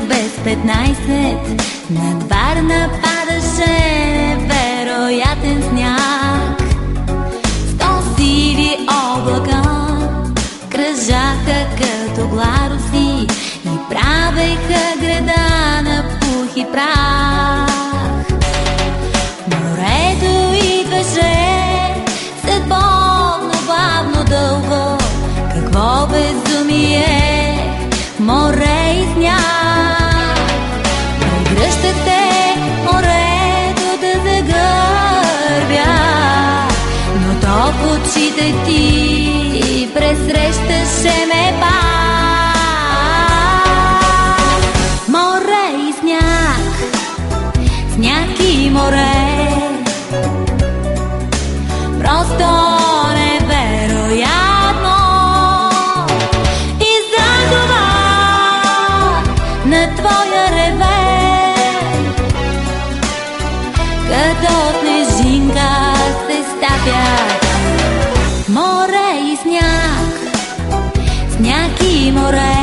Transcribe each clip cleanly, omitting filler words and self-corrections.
без 15 над Варна падаше невероятен сняг. 100 сиви облака кръжаха като гладоси и правеха града на пух и прах. Морето идваше съдбовно, бавно, дълго. Какво безумие, море и сняг. Прегръщате морето да загърбя, но то в очите ти пресрещаше ме пак. Море и сняг, сняг и море, просто невероятно. И затова на твоя ревер като снежинка се стапят. Море и сняг, сняг и море,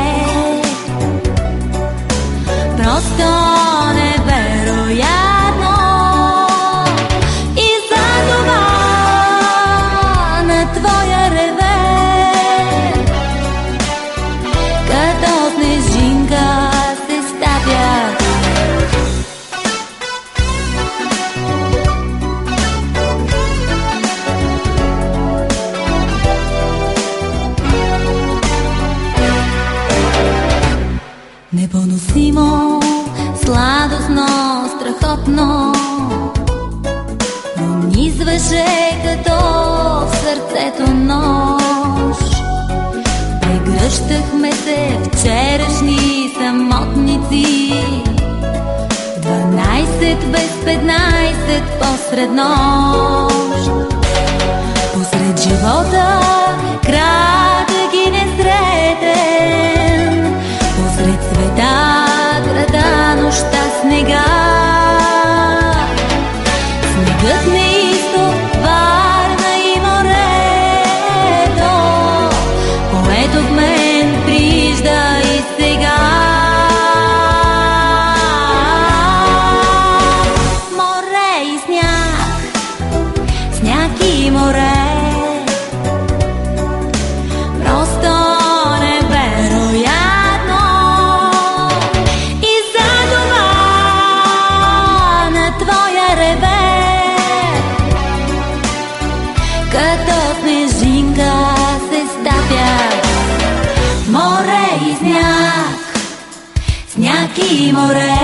просто невероятно. И затова на твоя ревер като снежинка се стапят. Непоносимо, сладостно, страхотно пронизваше като в сърцето нож. Прегръщахме се вчерашни самотници, 12 без 15 посред нощ. Посред живота кратък и несретен, посред света, града, нощта, снега. Снегът не изток, Варна и морето, което в мен прижда и сега. Море и сняг, сняг и море, просто невероятно. И затова на твоя ревер като снежинка се стапят. Море и сняг, сняг и море.